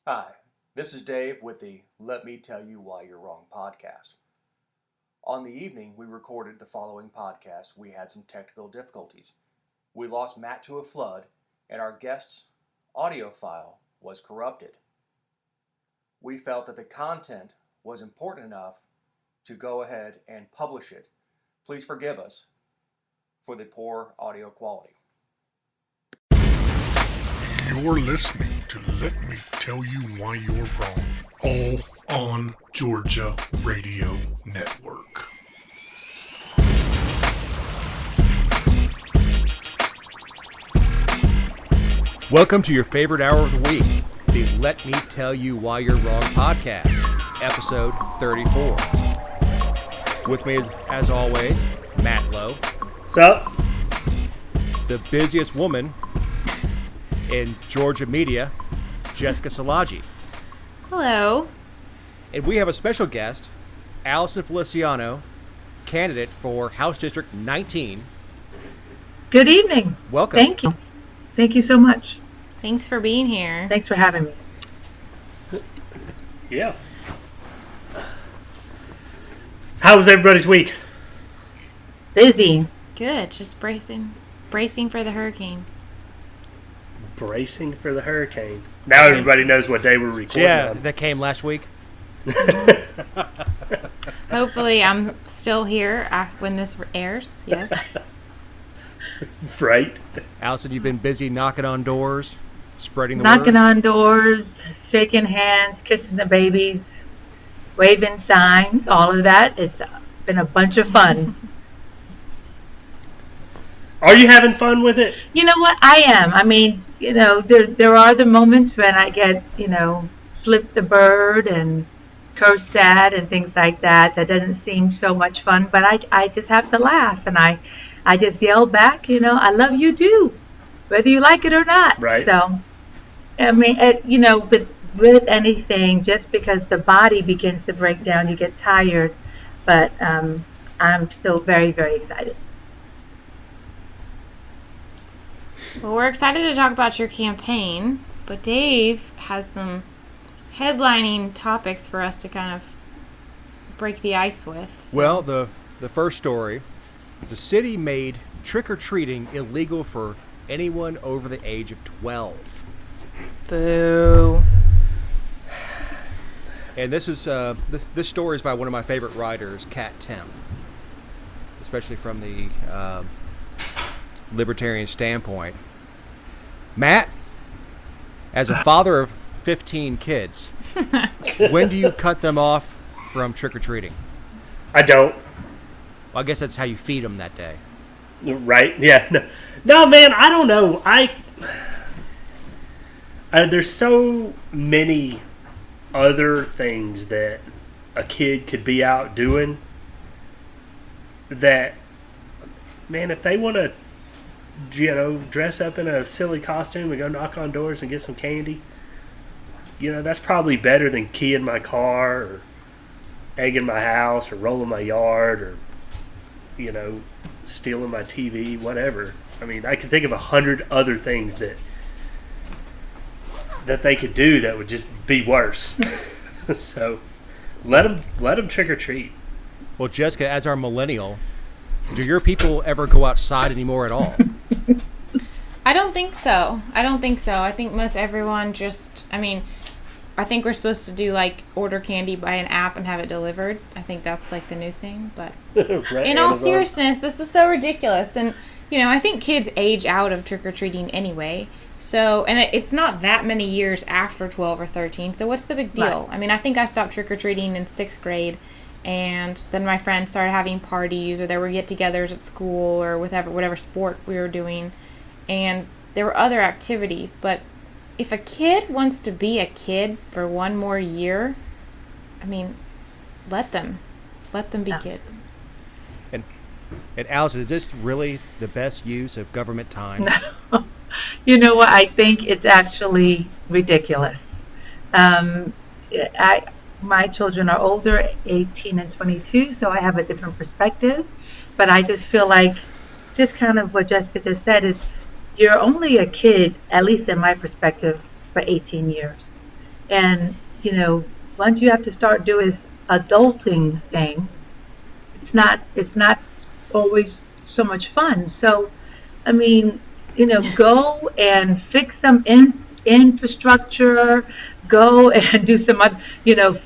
Hi, this is Dave with the Let Me Tell You Why You're Wrong podcast. On the evening we recorded the following podcast, we had some technical difficulties. We lost Matt to a flood, and our guest's audio file was corrupted. We felt that the content was important enough to go ahead and publish it. Please forgive us for the poor audio quality. You're listening to Let Me Tell You Why You're Wrong, all on Georgia Radio Network. Welcome to your favorite hour of the week, the Let Me Tell You Why You're Wrong podcast, episode 34. With me, as always, Matt Lowe. What's up? The busiest woman in Georgia media, Jessica Salagi. Hello. And we have a special guest, Alison Feliciano, candidate for House District 19. Good evening. Welcome. Thank you. Thank you so much. Thanks for being here. Thanks for having me. Yeah. How was everybody's week? Busy. Good. Just bracing for the hurricane. Bracing for the hurricane. Now everybody knows what day we're recording on. That came last week. Hopefully I'm still here when this airs. Yes. Right. Allison, you've been busy knocking on doors, spreading the Knocking word. on doors, shaking hands, kissing the babies, waving signs, all of that. It's been a bunch of fun. Are you having fun with it? You know what? I am. I mean, there are the moments when I get, flip the bird and cursed at and things like that. That doesn't seem so much fun, but I just have to laugh, and I just yell back, I love you too, whether you like it or not. Right. So, I mean, with anything, just because the body begins to break down, you get tired, but I'm still very, very excited. Well, we're excited to talk about your campaign, but Dave has some headlining topics for us to kind of break the ice with. So. Well, the first story, the city made trick-or-treating illegal for anyone over the age of 12. Boo. And this is this story is by one of my favorite writers, Kat Temp, especially from the libertarian standpoint. Matt, as a father of 15 kids, when do you cut them off from trick-or-treating? I don't. Well, I guess that's how you feed them that day. Right? Yeah. No, man, I don't know. There's so many other things that a kid could be out doing that, man, if they want to, dress up in a silly costume and go knock on doors and get some candy, that's probably better than keying my car or egging my house or rolling my yard or, stealing my TV, whatever. I mean, I can think of 100 other things that they could do that would just be worse. So let them trick or treat. Well, Jessica, as our millennial, do your people ever go outside anymore at all? I don't think so. I think most everyone I think we're supposed to do order candy by an app and have it delivered. I think that's the new thing. But Right, in all Amazon. seriousness, this is so ridiculous. And, I think kids age out of trick-or-treating anyway. So, and it's not that many years after 12 or 13. So what's the big deal? Right. I mean, I think I stopped trick-or-treating in 6th grade. And then my friends started having parties, or there were get-togethers at school, or whatever sport we were doing. And there were other activities. But if a kid wants to be a kid for one more year, I mean, let them be Absolutely. kids. And Allison, is this really the best use of government time? No. You know what? I think it's actually ridiculous. My children are older, 18 and 22, so I have a different perspective. But I just feel like, just kind of what Jessica just said, is you're only a kid, at least in my perspective, for 18 years. And, once you have to start doing this adulting thing, it's not always so much fun. So, I mean, go and fix some infrastructure, go and do some,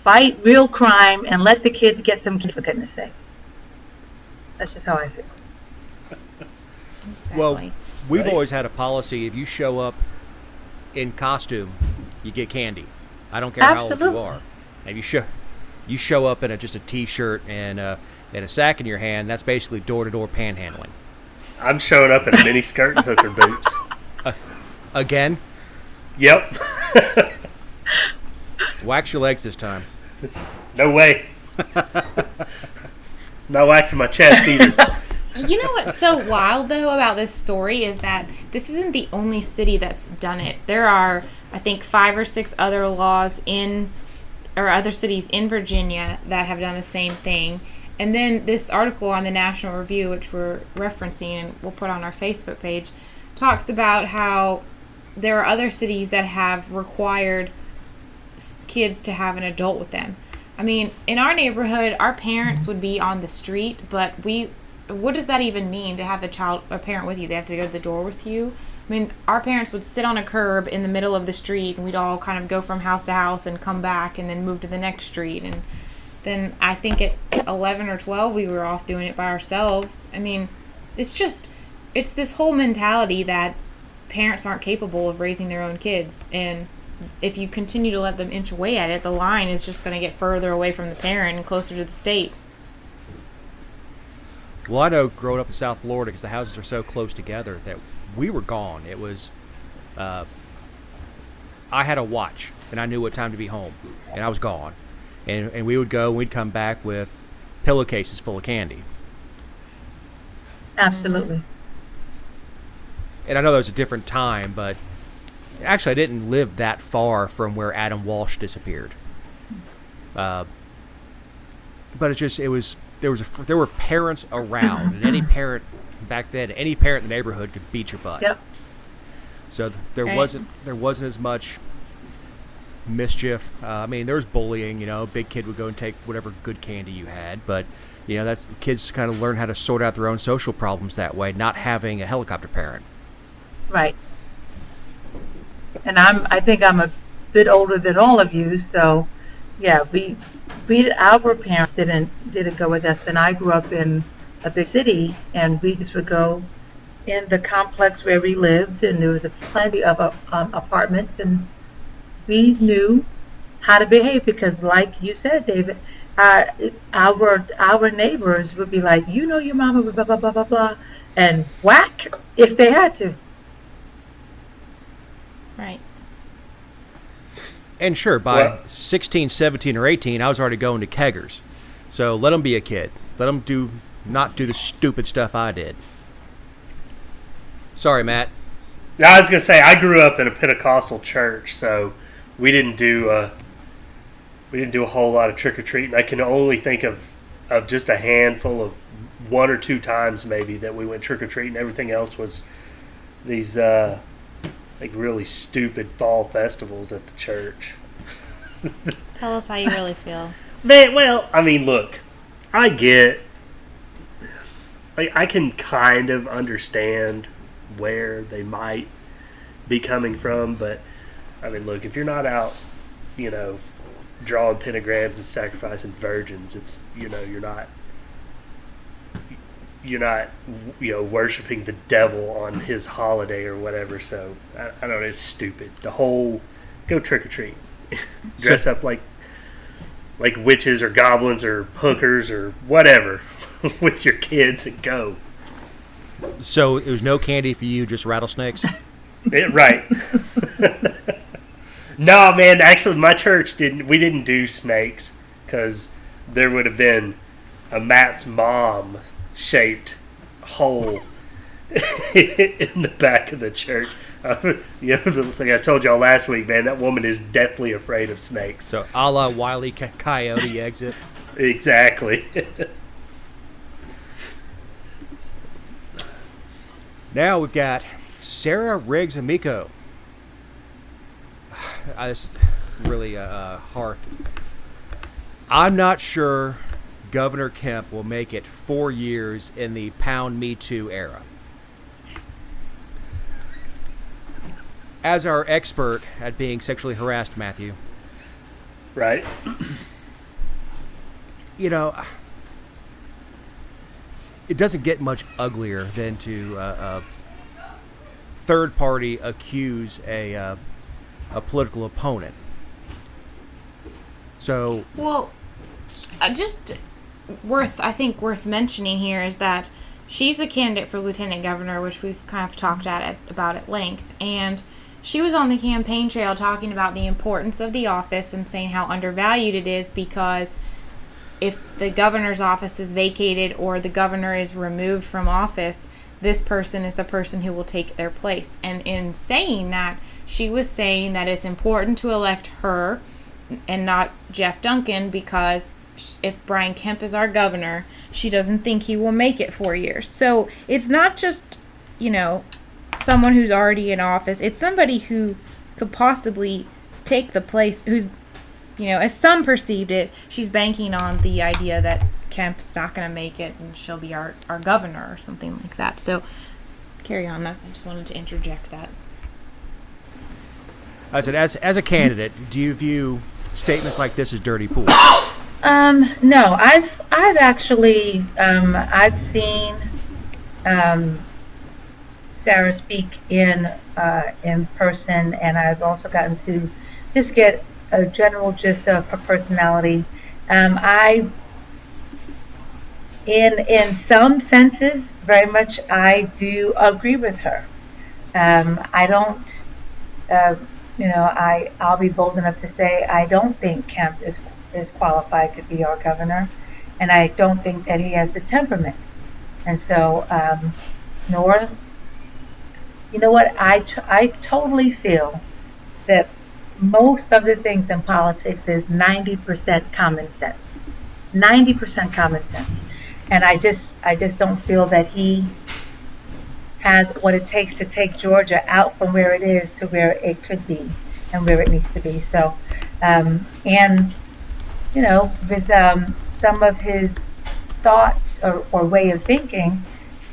fight real crime and let the kids get some, for goodness sake. That's just how I feel. Exactly. Well, we've Right. always had a policy: if you show up in costume, you get candy. I don't care how old you Absolutely. are. If you show up in just a t-shirt and a sack in your hand, that's basically door-to-door panhandling. I'm showing up in a mini skirt and hooker boots. Again, Yep. wax your legs this time. No way. Not waxing my chest either. You know what's so wild though about this story is that this isn't the only city that's done it. There are, I think, 5 or 6 other laws or other cities in Virginia that have done the same thing. And then this article on the National Review, which we're referencing and we'll put on our Facebook page, talks about how there are other cities that have required kids to have an adult with them. I mean, in our neighborhood, our parents would be on the street, but what does that even mean to have a parent with you? They have to go to the door with you? I mean, our parents would sit on a curb in the middle of the street, and we'd all kind of go from house to house and come back and then move to the next street. And then I think at 11 or 12, we were off doing it by ourselves. I mean, it's this whole mentality that parents aren't capable of raising their own kids. And if you continue to let them inch away at it, the line is just going to get further away from the parent and closer to the state. Well, I know growing up in South Florida, because the houses are so close together, that we were gone. It was, I had a watch, and I knew what time to be home, and I was gone. And we would go, and we'd come back with pillowcases full of candy. Absolutely. And I know that was a different time, but actually I didn't live that far from where Adam Walsh disappeared. But there were parents around, and any parent back then, any parent in the neighborhood could beat your butt. Yep. So there Right. wasn't as much mischief. I mean, there was bullying. Big kid would go and take whatever good candy you had, but that's kids kind of learn how to sort out their own social problems that way, not having a helicopter parent. Right. And I think I'm a bit older than all of you, so yeah, our parents didn't go with us, and I grew up in a big city, and we just would go in the complex where we lived, and there was plenty of apartments, and we knew how to behave because, like you said, David, our neighbors would be like, your mama, blah blah blah blah blah, and whack if they had to. Right. And sure, by Well- 16, 17, or 18, I was already going to keggers. So let them be a kid. Let them not do the stupid stuff I did. Sorry, Matt. Now, I was going to say, I grew up in a Pentecostal church, so we didn't do a whole lot of trick-or-treating. I can only think of just a handful of 1 or 2 times maybe that we went trick-or-treating. Everything else was these really stupid fall festivals at the church. Tell us how you really feel. Man, well, I mean, look, I can kind of understand where they might be coming from, but I mean, look, if you're not out, drawing pentagrams and sacrificing virgins, it's you're not worshiping the devil on his holiday or whatever. So I don't know, it's stupid. The whole go trick or treat, dress up like witches or goblins or hookers or whatever with your kids and go. So there was no candy for you, just rattlesnakes? Right. No, man, actually my church didn't do snakes because there would have been a Matt's mom shaped hole in the back of the church. Like I told y'all last week, man, that woman is deathly afraid of snakes. So a la Wile E. Coyote exit. Exactly. Now we've got Sarah Riggs Amico. really hard. I'm not sure Governor Kemp will make it 4 years in the Pound Me Too era. As our expert at being sexually harassed, Matthew, Right. you know, it doesn't get much uglier than to third party accuse a political opponent. So, Well, just I think worth mentioning here is that she's a candidate for lieutenant governor, which we've kind of talked about at length, and she was on the campaign trail talking about the importance of the office and saying how undervalued it is, because if the governor's office is vacated or the governor is removed from office, this person is the person who will take their place. And in saying that, she was saying that it's important to elect her and not Jeff Duncan, because if Brian Kemp is our governor, she doesn't think he will make it 4 years. So it's not just, someone who's already in office. It's somebody who could possibly take the place, who's, as some perceived it, she's banking on the idea that Kemp's not going to make it and she'll be our governor or something like that. So carry on. I just wanted to interject that. I said, as a candidate, do you view statements like this as dirty pool? No, I've actually I've seen Sarah speak in person, and I've also gotten to just get a general gist of her personality. In some senses, very much I do agree with her. I don't, I'll be bold enough to say I don't think Kemp is qualified to be our governor, and I don't think that he has the temperament. And so, nor, I totally feel that most of the things in politics is 90% common sense. 90% common sense. And I just don't feel that he has what it takes to take Georgia out from where it is to where it could be and where it needs to be. So, with some of his thoughts or way of thinking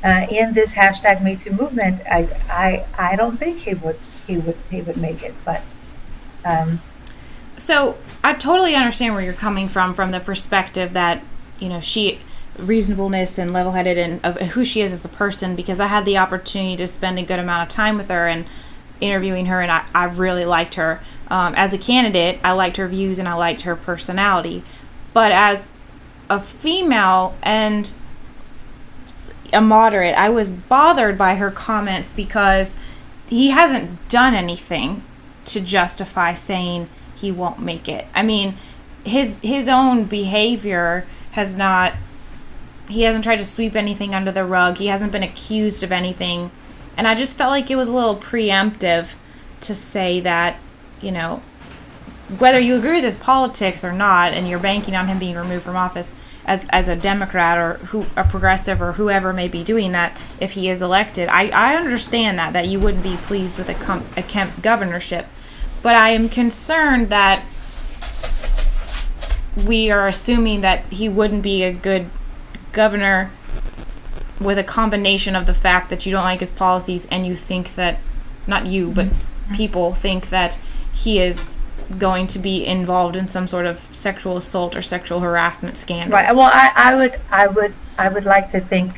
in this hashtag Me Too movement, I don't think he would make it. But so I totally understand where you're coming from the perspective that she reasonableness and level-headed and of who she is as a person, because I had the opportunity to spend a good amount of time with her and interviewing her, and I really liked her. As a candidate, I liked her views and I liked her personality. But as a female and a moderate, I was bothered by her comments because he hasn't done anything to justify saying he won't make it. I mean, his own behavior has not... He hasn't tried to sweep anything under the rug. He hasn't been accused of anything. And I just felt like it was a little preemptive to say that, whether you agree with his politics or not, and you're banking on him being removed from office as a Democrat or a progressive or whoever may be doing that, if he is elected, I understand that you wouldn't be pleased with a Kemp governorship. But I am concerned that we are assuming that he wouldn't be a good governor with a combination of the fact that you don't like his policies and you think that, not you, but people think that he is going to be involved in some sort of sexual assault or sexual harassment scandal. Right. Well, I would like to think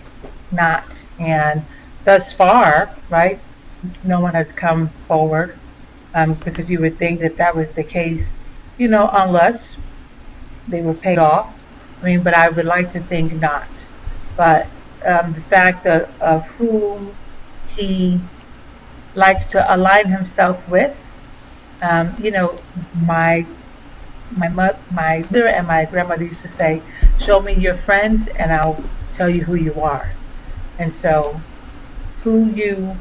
not. And thus far, right, no one has come forward, because you would think that was the case, unless they were paid off. But I would like to think not. But the fact of who he likes to align himself with, my mother and my grandmother used to say, "Show me your friends, and I'll tell you who you are." And so, who you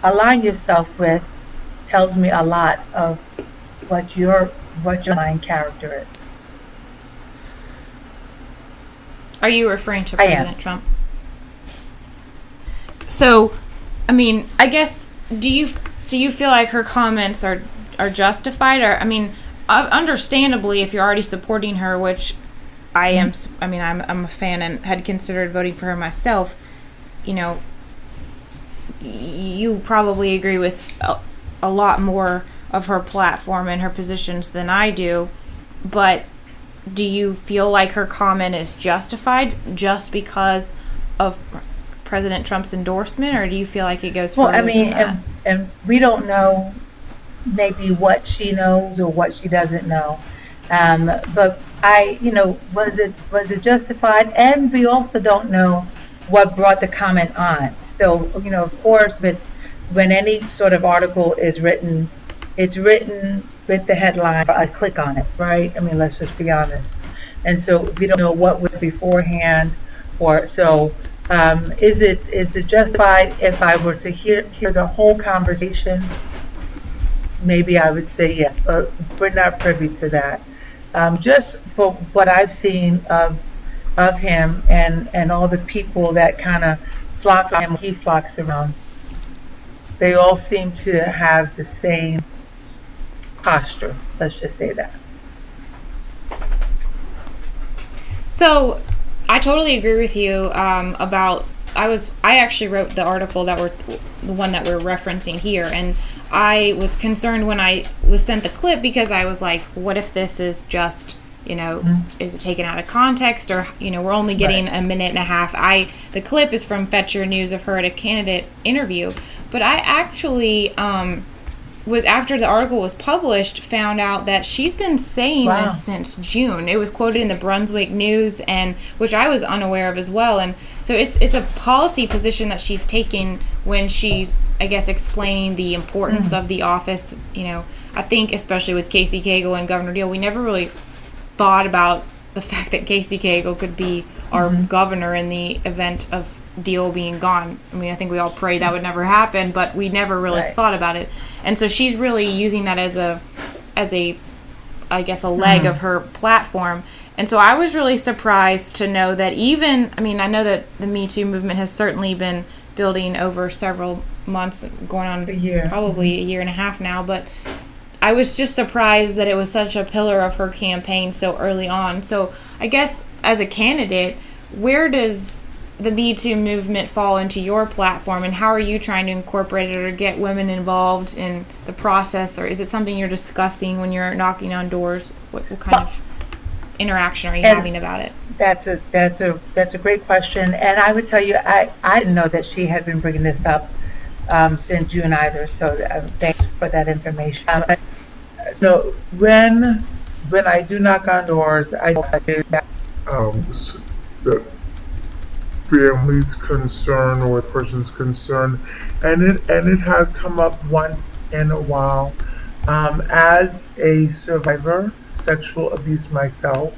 align yourself with tells me a lot of what your mind character is. Are you referring to President Trump? So, I guess, you feel like her comments are are justified? Or, I mean, understandably, if you're already supporting her, which I am, I mean, I'm a fan and had considered voting for her myself, you know, you probably agree with a lot more of her platform and her positions than I do, but do you feel like her comment is justified just because of President Trump's endorsement, or do you feel like it goes further Well, I mean, than that? and we don't know maybe what she knows or what she doesn't know. But was it justified? And we also don't know what brought the comment on. So, of course, when any sort of article is written, it's written with the headline for us to click on it, right? I mean, let's just be honest. And so we don't know what was beforehand, or so. Is it justified? If I were to hear the whole conversation, maybe I would say yes, but we're not privy to that. Just for what I've seen of him and all the people that kind of flock around him, he flocks around, they all seem to have the same posture. Let's just say that. So, I totally agree with you about. I actually wrote the article the one that we're referencing here, and I was concerned when I was sent the clip because I was like, what if this is just, is it taken out of context, or we're only getting a minute and a half. The clip is from Fetcher News of her at a candidate interview, but I actually was, after the article was published, found out that she's been saying this since June. It was quoted in the Brunswick News, and which I was unaware of as well. And so it's a policy position that she's taking when she's, I guess, explaining the importance of the office. I think especially with Casey Cagle and Governor Deal, we never really thought about the fact that Casey Cagle could be our governor in the event of Deal being gone. I mean, I think we all prayed that would never happen, but we never really thought about it. And so she's really using that as a I guess a leg of her platform. And so I was really surprised to know that I know that the Me Too movement has certainly been building over several months, going on probably a year and a half now, but I was just surprised that it was such a pillar of her campaign so early on. So I guess as a candidate, where does the Me Too movement fall into your platform, and how are you trying to incorporate it or get women involved in the process, or is it something you're discussing when you're knocking on doors? What kind of interaction are you having about it? That's a great question, and I would tell you I didn't know that she had been bringing this up since June either. So thanks for that information. No, when I do knock on doors, I do that. The family's concern or a person's concern, and it has come up once in a while. As a survivor, sexual abuse myself,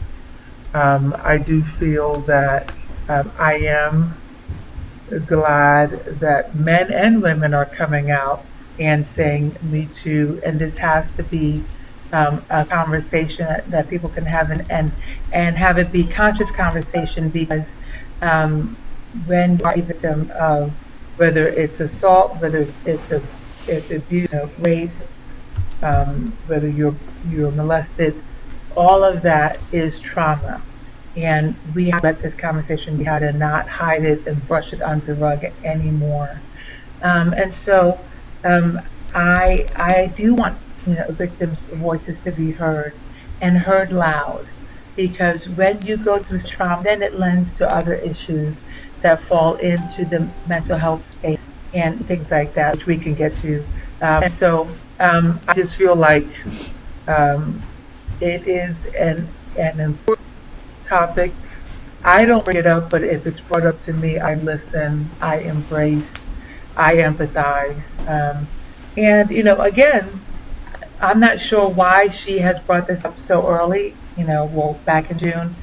I do feel that I am glad that men and women are coming out and saying Me Too, and this has to be a conversation that people can have and have it be conscious conversation, because when you're a victim of, whether it's assault, whether it's abuse, rape, whether you're molested, all of that is trauma, and we have to let this conversation be had and not hide it and brush it under the rug anymore. And so I do want victims' voices to be heard, and heard loud, because when you go through trauma, then it lends to other issues that fall into the mental health space and things like that, which we can get to. So I just feel like it is an important topic. I don't bring it up, but if it's brought up to me, I listen, I embrace, I empathize. And, again, I'm not sure why she has brought this up so early, back in June,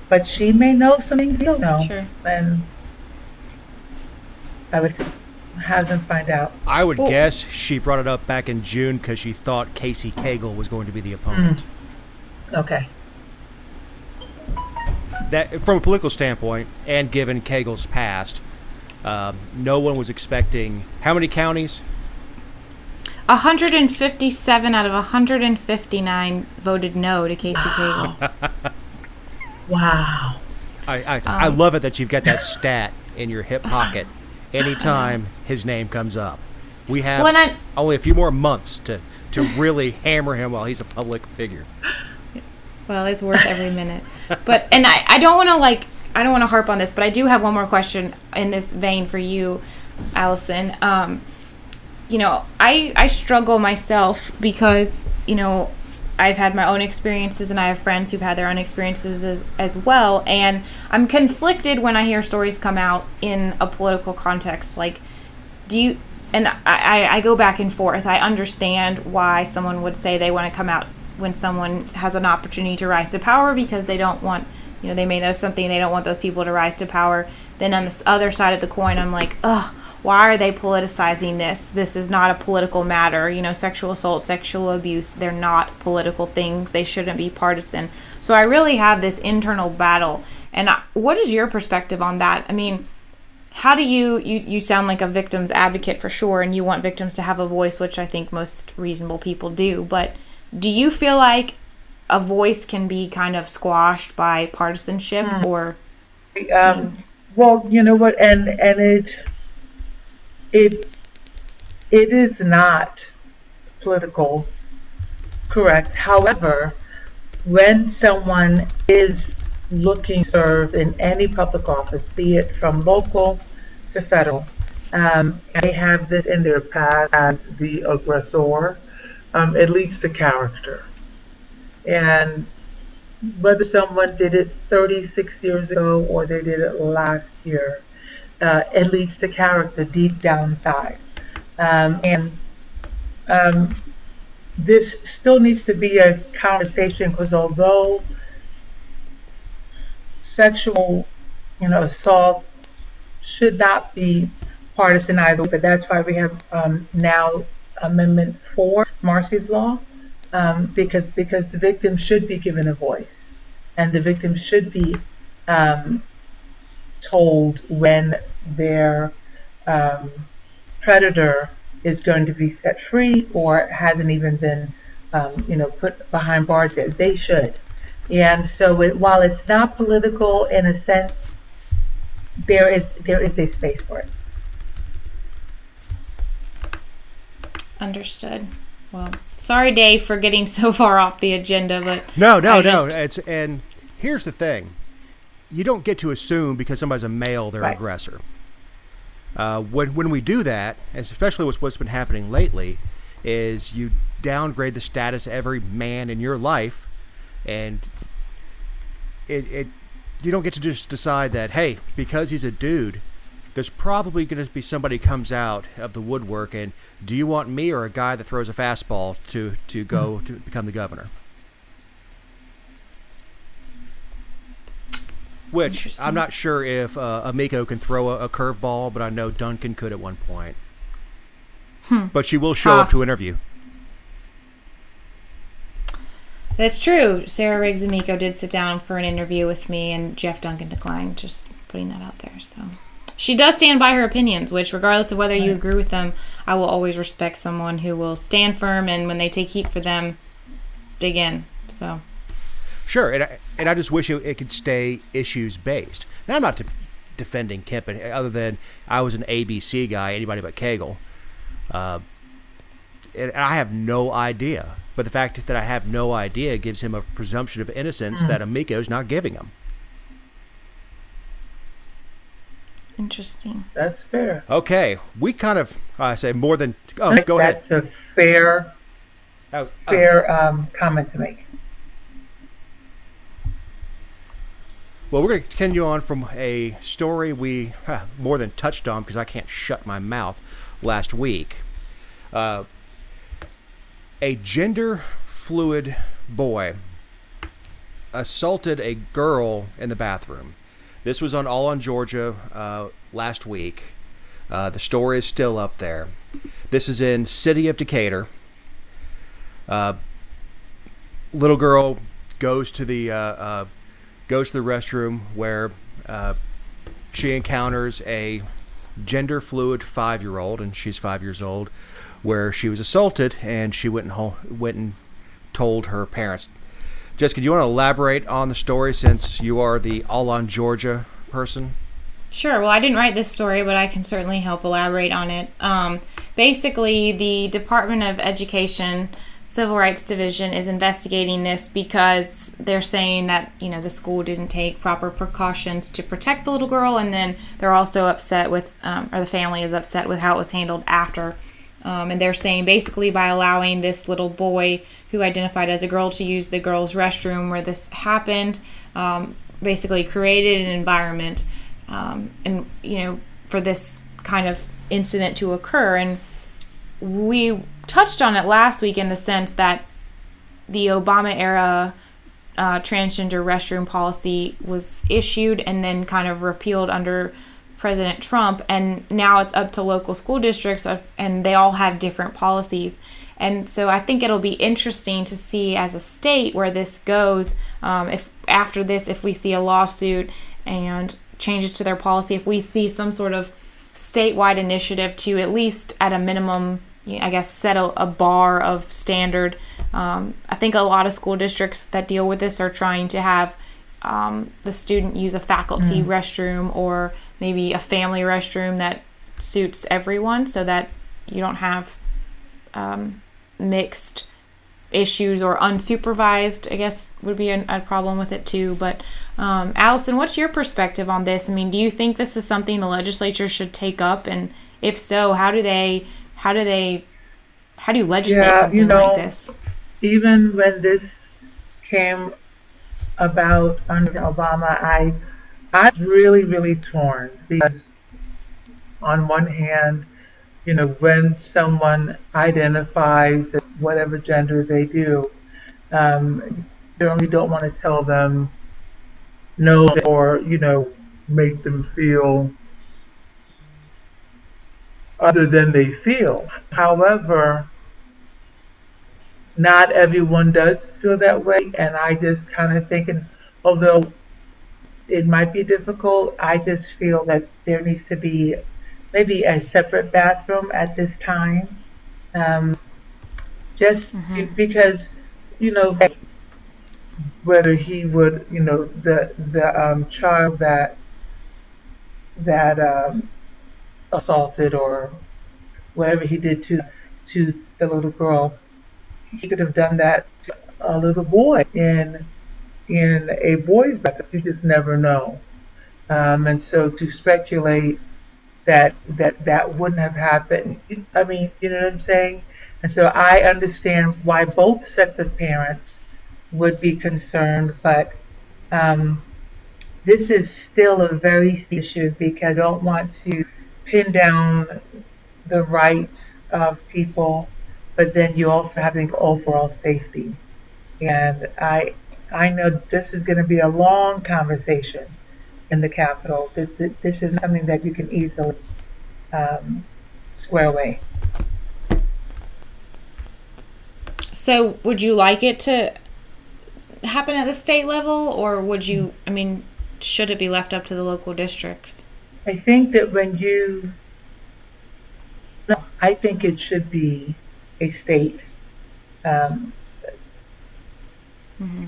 but she may know some things you don't know. Sure. And I would have them find out. I would guess she brought it up back in June because she thought Casey Cagle was going to be the opponent. Okay. That, from a political standpoint, and given Cagle's past, no one was expecting how many counties? 157 out of 159 voted no to Casey Cagle. Wow. I love it that you've got that stat in your hip pocket anytime his name comes up. We have only a few more months to really hammer him while he's a public figure. Well, it's worth every minute. But I don't want to harp on this, but I do have one more question in this vein for you, Allison. I struggle myself because, I've had my own experiences and I have friends who've had their own experiences as well. And I'm conflicted when I hear stories come out in a political context. Like, I go back and forth. I understand why someone would say they want to come out when someone has an opportunity to rise to power because they don't want, they may know something, they don't want those people to rise to power. Then on this other side of the coin, I'm like, ugh, why are they politicizing this? This is not a political matter. Sexual assault, sexual abuse, they're not political things. They shouldn't be partisan. So I really have this internal battle. And what is your perspective on that? I mean, how do you sound like a victim's advocate for sure, and you want victims to have a voice, which I think most reasonable people do. But do you feel like a voice can be kind of squashed by partisanship or? Well, you know what, and it is not political, correct. However, when someone is looking to serve in any public office, be it from local to federal, they have this in their past as the aggressor. It leads to character. And whether someone did it 36 years ago or they did it last year, it leads to character deep down inside. This still needs to be a conversation because although sexual, assault should not be partisan either, but that's why we have now Amendment 4, Marcy's Law, because the victim should be given a voice, and the victim should be told when their predator is going to be set free or hasn't even been, put behind bars yet. They should. And so while it's not political in a sense, there is a space for it. Understood. Well, sorry, Dave, for getting so far off the agenda, but no. And here's the thing: you don't get to assume because somebody's a male they're an aggressor. When we do that, especially what's been happening lately, is you downgrade the status of every man in your life, and you don't get to just decide that, hey, because he's a dude, there's probably going to be somebody comes out of the woodwork and do you want me or a guy that throws a fastball to go to become the governor? Which I'm not sure if Amico can throw a curveball, but I know Duncan could at one point. But she will show up to interview. That's true. Sarah Riggs Amico did sit down for an interview with me, and Jeff Duncan declined. Just putting that out there. So she does stand by her opinions, which, regardless of whether you agree with them, I will always respect someone who will stand firm, and when they take heat for them, dig in. So. Sure, and I just wish it could stay issues-based. Now, I'm not defending Kemp, other than I was an ABC guy, anybody but Cagle. And I have no idea. But the fact that I have no idea gives him a presumption of innocence that Amico's not giving him. Interesting. That's fair. Okay, we kind of, I say more than... Oh, go ahead. That's a fair comment to make. Well, we're going to continue on from a story we more than touched on because I can't shut my mouth last week. A gender-fluid boy assaulted a girl in the bathroom. This was on All on Georgia last week. The story is still up there. This is in city of Decatur. Little girl goes to the restroom where she encounters a gender-fluid 5-year-old, and she's 5 years old, where she was assaulted, and she went and told her parents. Jessica, do you want to elaborate on the story since you are the All on Georgia person? Sure. Well, I didn't write this story, but I can certainly help elaborate on it. Basically, the Department of Education Civil Rights Division is investigating this because they're saying that, the school didn't take proper precautions to protect the little girl, and then they're also upset with, or the family is upset with how it was handled after. And they're saying basically by allowing this little boy who identified as a girl to use the girls' restroom where this happened, basically created an environment for this kind of incident to occur. And we touched on it last week in the sense that the Obama era transgender restroom policy was issued and then kind of repealed under President Trump, and now it's up to local school districts, and they all have different policies. And so I think it'll be interesting to see as a state where this goes, if after this, if we see a lawsuit and changes to their policy, if we see some sort of statewide initiative to at least at a minimum, I guess, set a bar of standard. I think a lot of school districts that deal with this are trying to have the student use a faculty restroom or maybe a family restroom that suits everyone, so that you don't have mixed issues or unsupervised, I guess, would be a problem with it too. But Allison, what's your perspective on this? I mean, do you think this is something the legislature should take up? And if so, how do you legislate something like this? Even when this came about under Obama, I'm really, really torn, because on one hand, when someone identifies as whatever gender they do, you certainly don't want to tell them no, or, make them feel other than they feel. However, not everyone does feel that way, and I just kind of thinking, although it might be difficult, I just feel that there needs to be maybe a separate bathroom at this time, because, whether he would, the child that assaulted or whatever he did to the little girl, he could have done that to a little boy in a boy's bathroom. You just never know. And so to speculate that wouldn't have happened, I mean, you know what I'm saying? And so I understand why both sets of parents would be concerned, but this is still a very serious issue, because I don't want to pin down the rights of people, but then you also have the overall safety. And I know this is going to be a long conversation in the Capitol. This is something that you can easily square away. So would you like it to happen at the state level, or should it be left up to the local districts? I think that I think it should be a state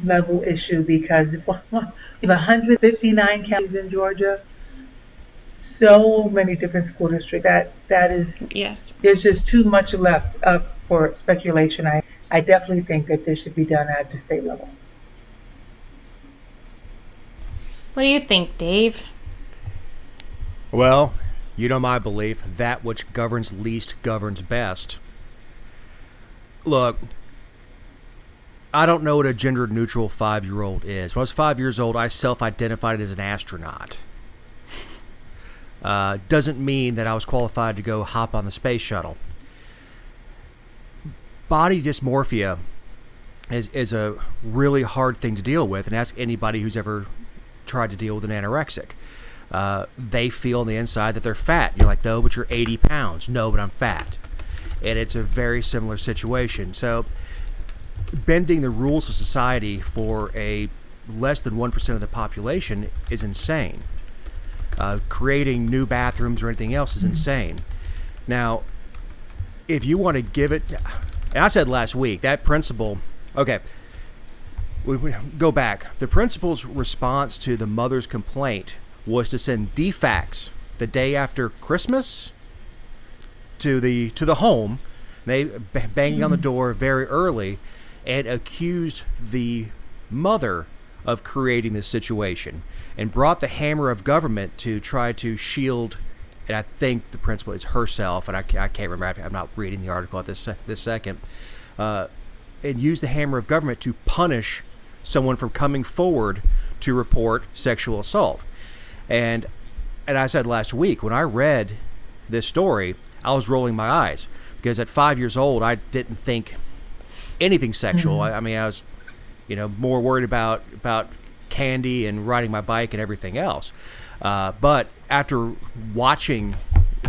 level issue, because if 159 counties in Georgia, so many different school districts, that is, yes, there's just too much left up for speculation. I definitely think that this should be done at the state level. What do you think, Dave? Well, my belief, that which governs least governs best. Look, I don't know what a gender-neutral 5-year-old is. When I was 5 years old, I self-identified as an astronaut. Doesn't mean that I was qualified to go hop on the space shuttle. Body dysmorphia is a really hard thing to deal with, and ask anybody who's ever tried to deal with an anorexic. They feel on the inside that they're fat. You're like, no, but you're 80 pounds. No, but I'm fat. And it's a very similar situation. So bending the rules of society for a less than 1% of the population is insane. Creating new bathrooms or anything else is insane. Now, if you want to give it, and I said last week, that principal, okay, we go back. The principal's response to the mother's complaint was to send DFAX the day after Christmas to the home. They banging on the door very early and accused the mother of creating this situation and brought the hammer of government to try to shield. And I think the principal is herself, and I can't remember. I'm not reading the article at this second. And use the hammer of government to punish someone from coming forward to report sexual assault. And I said last week, when I read this story, I was rolling my eyes because at 5 years old, I didn't think anything sexual. I mean, I was, more worried about candy and riding my bike and everything else. But after watching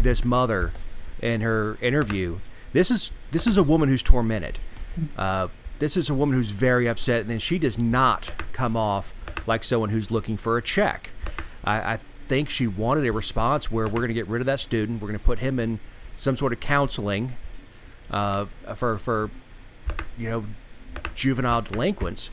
this mother in her interview, this is a woman who's tormented. This is a woman who's very upset, and then she does not come off like someone who's looking for a check. I think she wanted a response where we're going to get rid of that student. We're going to put him in some sort of counseling for juvenile delinquents,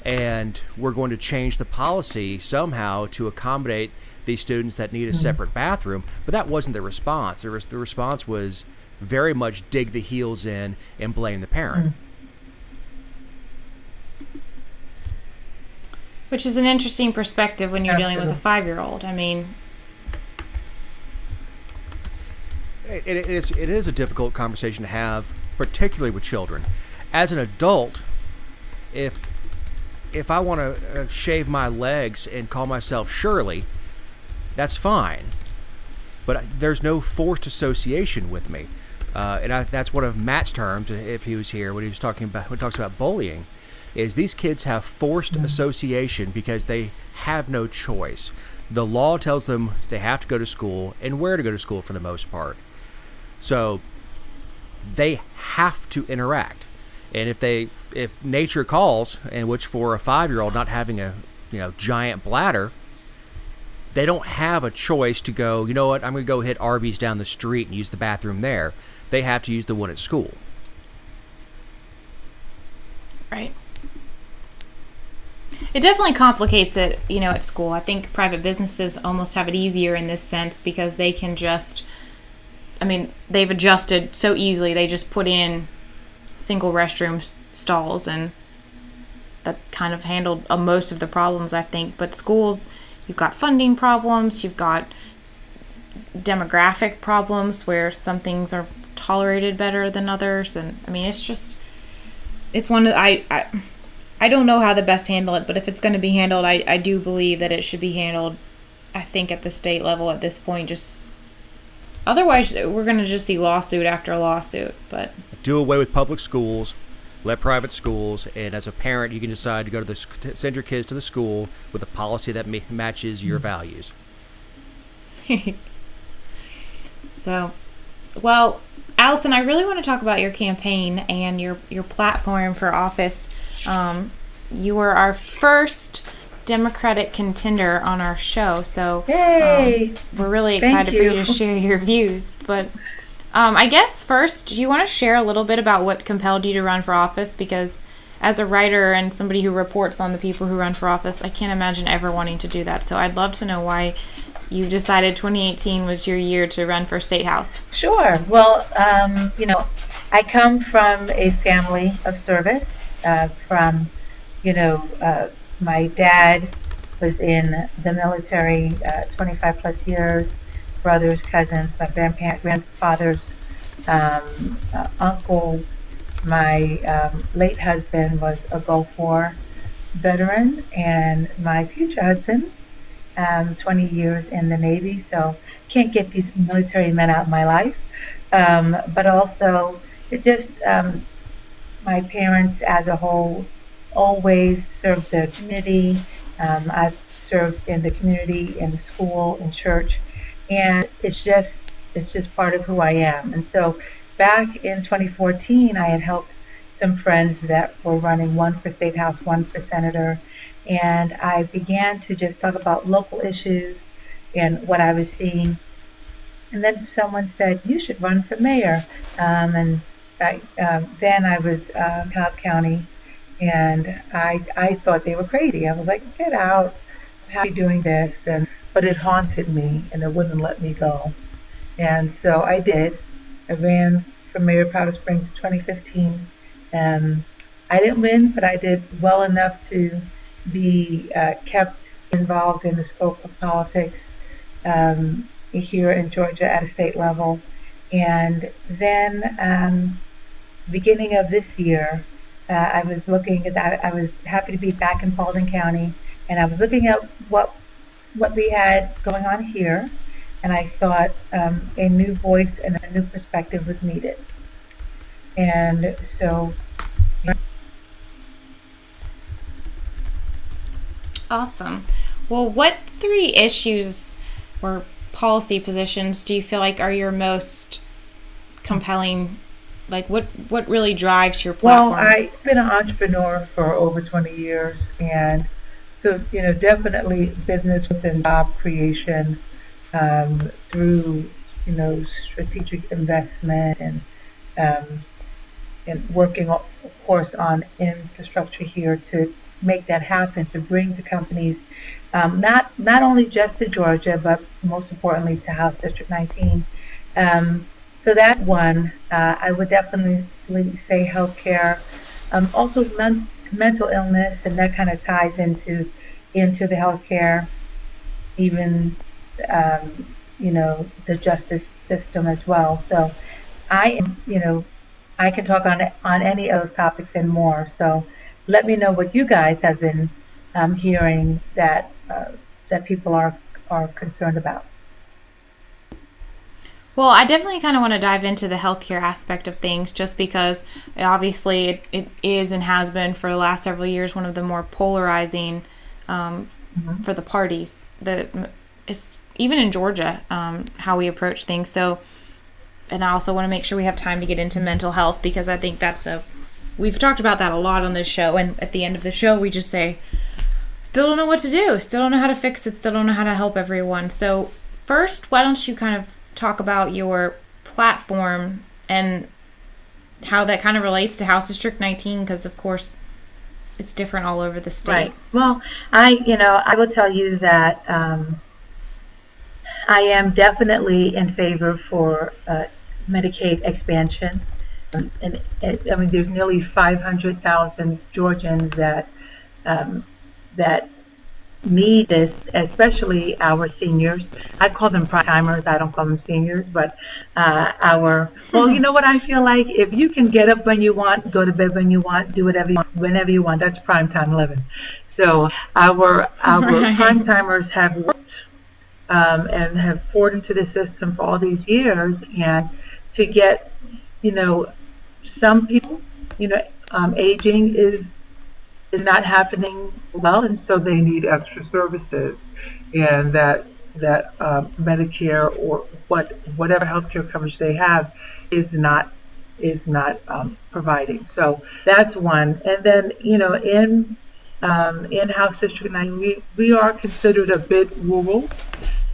and we're going to change the policy somehow to accommodate these students that need a separate bathroom. But that wasn't the response. The response was very much dig the heels in and blame the parent. Which is an interesting perspective when you're Absolutely. dealing with a 5-year-old. I mean, it is a difficult conversation to have, particularly with children. As an adult, if I want to shave my legs and call myself Shirley, that's fine. But there's no forced association with me. That's one of Matt's terms, if he was here, when he talks about bullying, is these kids have forced association because they have no choice. The law tells them they have to go to school and where to go to school for the most part. So they have to interact. And if nature calls, and which for a 5-year-old not having a giant bladder, they don't have a choice to go, you know what, I'm going to go hit Arby's down the street and use the bathroom there. They have to use the one at school. right. It definitely complicates it, at school. I think private businesses almost have it easier in this sense because they can they've adjusted so easily. They just put in single restroom stalls, and that kind of handled most of the problems, I think. But schools, you've got funding problems, you've got demographic problems where some things are tolerated better than others, and it's one that I don't know how to best handle it, but if it's going to be handled, I do believe that it should be handled, I think, at the state level at this point. Just otherwise, we're going to just see lawsuit after lawsuit. But do away with public schools, let private schools, and as a parent, you can decide to go to send your kids to the school with a policy that matches your values. So, well, Alison, I really want to talk about your campaign and your platform for office. You were our first Democratic contender on our show, so Yay! We're really excited for you to share your views. But I guess first, do you want to share a little bit about what compelled you to run for office? Because as a writer and somebody who reports on the people who run for office, I can't imagine ever wanting to do that. So I'd love to know why you decided 2018 was your year to run for State House. Sure. Well, I come from a family of service. My dad was in the military 25 plus years, brothers, cousins, my grandfathers, uncles. My late husband was a Gulf War veteran, and my future husband, 20 years in the Navy, so can't get these military men out of my life. But also, it just, my parents as a whole always served the community. I've served in the community, in the school, in church, and it's just part of who I am. And so back in 2014, I had helped some friends that were running, one for State House, one for Senator, and I began to just talk about local issues and what I was seeing And then someone said, you should run for mayor. And then I was Cobb County, and I thought they were crazy. I was like, get out. I'm happy doing this. But it haunted me, and it wouldn't let me go. And so I did. I ran for mayor of Powder Springs in 2015. I didn't win, but I did well enough to be kept involved in the scope of politics here in Georgia at a state level. And then beginning of this year, I was looking at I was happy to be back in Paulding County, and I was looking at what we had going on here, and I thought a new voice and a new perspective was needed. And so. Awesome. Well, what 3 issues or policy positions do you feel like are your most compelling? Like, what really drives your platform? Well, I've been an entrepreneur for over 20 years, and so, definitely business within job creation through, strategic investment and working, of course, on infrastructure here to make that happen, to bring the companies not only just to Georgia, but most importantly to House District 19. So that's one. I would definitely say healthcare, also mental illness, and that kind of ties into the healthcare, even the justice system as well. So I can talk on any of those topics and more. So let me know what you guys have been hearing that people are concerned about. Well, I definitely kind of want to dive into the healthcare aspect of things, just because obviously it is and has been for the last several years one of the more polarizing for the parties. It's even in Georgia how we approach things. So, and I also want to make sure we have time to get into mental health, because I think we've talked about that a lot on this show, and at the end of the show we just say, still don't know what to do, still don't know how to fix it, still don't know how to help everyone. So first, why don't you kind of talk about your platform and how that kind of relates to House District 19, because of course it's different all over the state. Right. Well, I will tell you that I am definitely in favor for Medicaid expansion. And I mean, there's nearly 500,000 Georgians that need this, especially our seniors. I call them prime timers. I don't call them seniors, but well, you know what I feel like? If you can get up when you want, go to bed when you want, do whatever you want, whenever you want, that's prime time living. So our prime timers have worked and have poured into the system for all these years, and to get, some people, aging is not happening well, and so they need extra services, and that Medicare or whatever healthcare coverage they have is not providing. So that's one. And then in House District 9, we are considered a bit rural,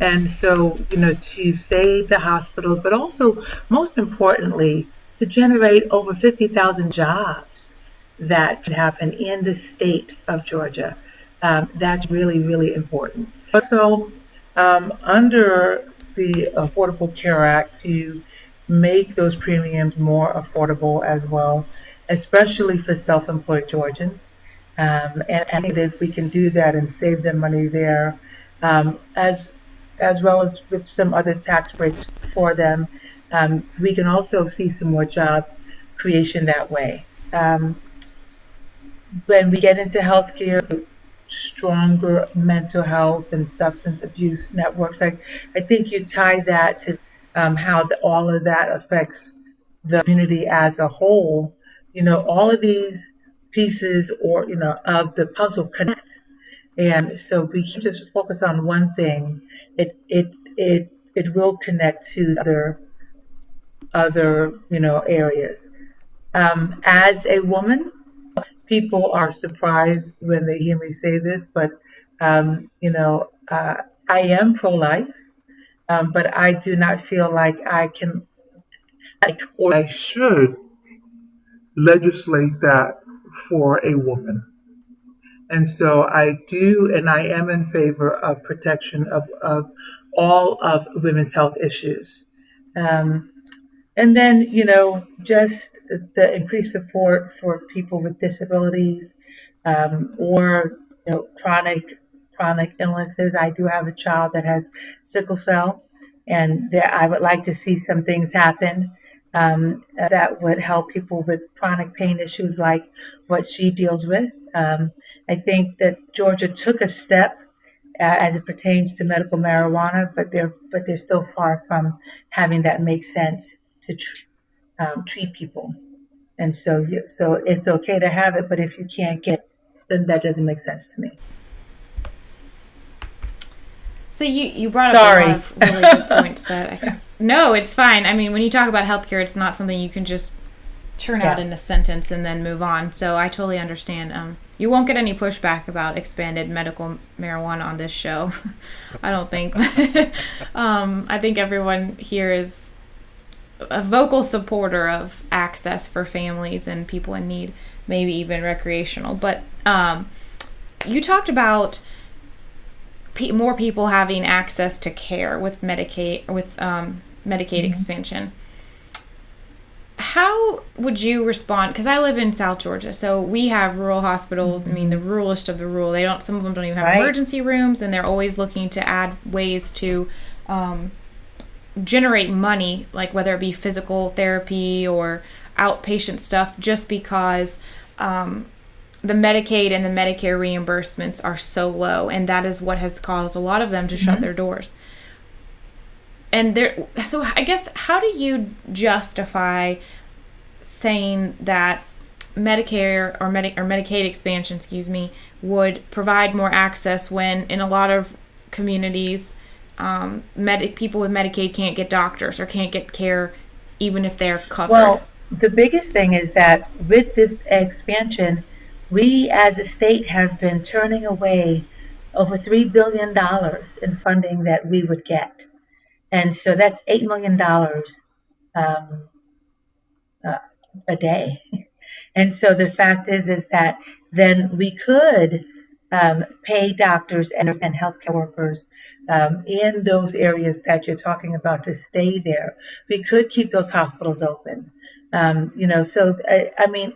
and so to save the hospitals, but also most importantly to generate over 50,000 jobs that can happen in the state of Georgia. That's really, really important. So under the Affordable Care Act, to make those premiums more affordable as well, especially for self-employed Georgians. And if we can do that and save them money there, as well as with some other tax breaks for them, we can also see some more job creation that way. When we get into healthcare, stronger mental health and substance abuse networks, I think you tie that to how all of that affects the community as a whole. All of these pieces of the puzzle connect. And so we can't just focus on one thing. It will connect to other areas. As a woman, people are surprised when they hear me say this, but I am pro-life. but I do not feel like I can, or I should legislate that for a woman. And so I do, and I am in favor of protection of all of women's health issues. Um, and then, just the increased support for people with disabilities, or, chronic illnesses. I do have a child that has sickle cell, and I would like to see some things happen that would help people with chronic pain issues like what she deals with. I think that Georgia took a step as it pertains to medical marijuana, but they're still far from having that make sense to treat people. And so it's okay to have it, but if you can't get it, then that doesn't make sense to me. So you brought up a lot of really good points no, it's fine. I mean, when you talk about healthcare, it's not something you can just churn out in a sentence and then move on. So I totally understand. You won't get any pushback about expanded medical marijuana on this show. I don't think. I think everyone here is a vocal supporter of access for families and people in need, maybe even recreational. But you talked about more people having access to care with Medicaid expansion. How would you respond? Because I live in South Georgia, so we have rural hospitals. I mean, the ruralest of the rural. Some of them don't even have emergency rooms, and they're always looking to add ways to generate money, like whether it be physical therapy or outpatient stuff, just because the Medicaid and the Medicare reimbursements are so low, and that is what has caused a lot of them to shut their doors. And so I guess, how do you justify saying that Medicare or Medicaid expansion, would provide more access when in a lot of communities, people with Medicaid can't get doctors or can't get care even if they're covered? Well, the biggest thing is that with this expansion, we as a state have been turning away over $3 billion in funding that we would get. And so that's $8 million a day. And so the fact is that then we could pay doctors and healthcare workers in those areas that you're talking about to stay there. We could keep those hospitals open. So I mean,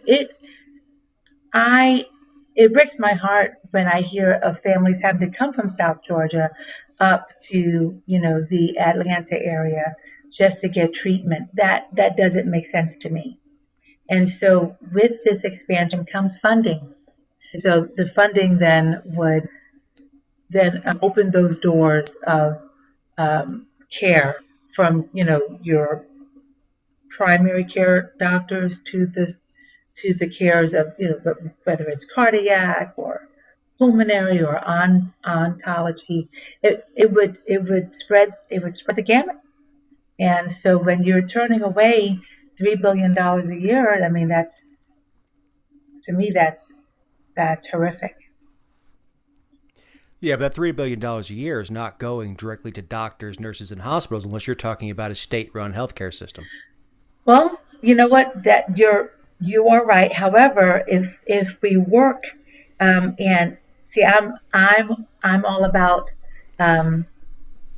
it breaks my heart when I hear of families having to come from South Georgia up to, the Atlanta area just to get treatment. That doesn't make sense to me. And so with this expansion comes funding. So the funding then would open those doors of care from, your primary care doctors to the cares of, whether it's cardiac or pulmonary or oncology. It would spread the gamut. And so when you're turning away $3 billion a year, I mean, to me that's horrific. Yeah, but that $3 billion a year is not going directly to doctors, nurses, and hospitals unless you're talking about a state-run healthcare system. Well, you know what? That you are right. However, if we work and see, I'm all about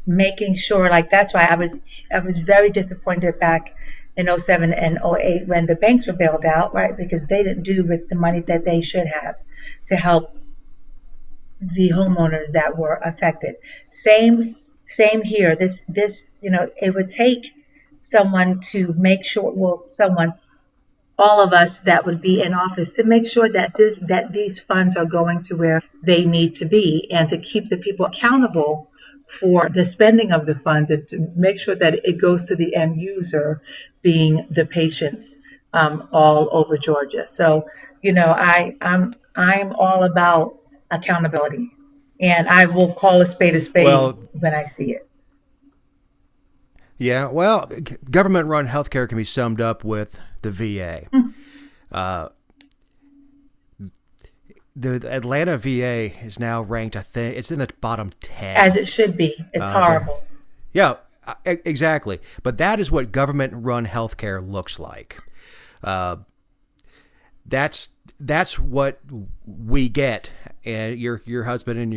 making sure. Like that's why I was very disappointed back in 2007 and 2008 when the banks were bailed out, right? Because they didn't do with the money that they should have to help the homeowners that were affected. Same here. This it would take someone to make sure. Well, all of us that would be in office to make sure that these funds are going to where they need to be, and to keep the people accountable for the spending of the funds, and to make sure that it goes to the end user, being the patients all over Georgia. So, I'm all about accountability, and I will call a spade when I see it. Yeah, well, government-run healthcare can be summed up with the VA. The Atlanta VA is now ranked, I think, it's in the bottom 10. As it should be. It's horrible. Yeah, exactly. But that is what government-run healthcare looks like. That's what we get, and your husband and